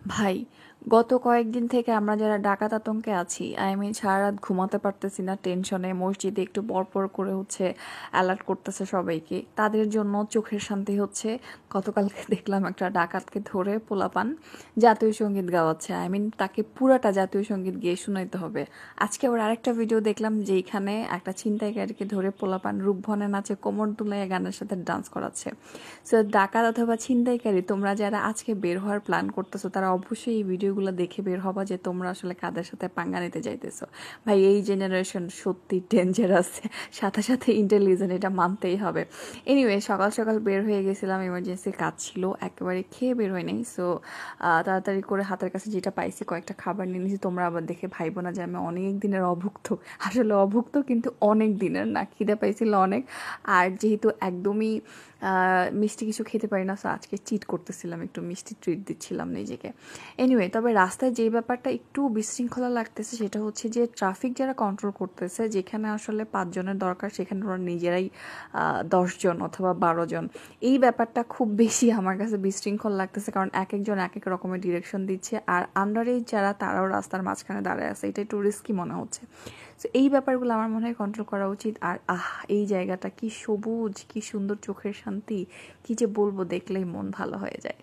ভাই, গত কয়েকদিন থেকে আমরা যারা ডাকাত আতঙ্কে আছি, সারা রাত ঘুমাতে পারতেছি না টেনশনে, মসজিদে একটু পরপর করে হচ্ছে অ্যালার্ট করতেছে সবাইকে, তাদের জন্য চোখের শান্তি হচ্ছে গতকালকে দেখলাম একটা ডাকাতকে ধরে পোলাপান জাতীয় সঙ্গীত গাওয়াচ্ছে। তাকে পুরাটা জাতীয় সঙ্গীত গিয়ে শোনাইতে হবে। আজকে আবার আরেকটা ভিডিও দেখলাম যেখানে একটা ছিনতাইকারীকে ধরে পোলাপান রূপভনে নাচে কোমর দুলাইয়া গানের সাথে ডান্স করাচ্ছে। সো ডাকাত অথবা ছিনতাইকারী তোমরা যারা আজকে বের হওয়ার প্ল্যান করতেছো তারা অবশ্যই এই ভিডিওগুলো দেখে বের হবা যে তোমরা আসলে কাদের সাথে পাঙ্গা নিতে যাইতেছো। ভাই, এই জেনারেশন সত্যি ডেঞ্জারাস, সাথে সাথে ইন্টেলিজেন্ট, এটা মানতেই হবে। এনিওয়ে, সকাল সকাল বের হয়ে গেছিলাম, ইমার্জেন্সি কাজ ছিল, একেবারে খেয়ে বের হয়ে নেই। সো তাড়াতাড়ি করে হাতের কাছে যেটা পাইছি কয়েকটা খাবার নিয়ে নিয়েছি। তোমরা আবার দেখে ভাইবো না যে আমি অনেক দিনের অভুক্ত, আসলে অভুক্ত কিন্তু অনেক দিনের না, খিদে পাইছিল অনেক। আর যেহেতু একদমই মিষ্টি কিছু খেতে পারি না, সো আজকে চিট করতেছিলাম, একটু মিষ্টি ট্রিট দিচ্ছিলাম নিজেকে। এনিওয়ে, তবে রাস্তায় যেই ব্যাপারটা একটু বিশৃঙ্খলা লাগতেছে সেটা হচ্ছে যে ট্রাফিক যারা কন্ট্রোল করতেছে, যেখানে আসলে 5 জনের দরকার সেখানে ওরা নিজেরাই 10 জন অথবা 12 জন। এই ব্যাপারটা খুব বেশি আমার কাছে বিশৃঙ্খল লাগতেছে, কারণ এক একজন এক এক রকমের ডিরেকশন দিচ্ছে, আর আন্ডার এজ যারা তারাও রাস্তার মাঝখানে দাঁড়ায় আছে, এটা একটু রিস্কি মনে হচ্ছে। তো এই ব্যাপারগুলো আমার মনে হয় কন্ট্রোল করা উচিত। আর এই জায়গাটা কি সবুজ, কি সুন্দর, চোখের শান্তি, কি যে বলবো, দেখলেই মন ভালো হয়ে যায়।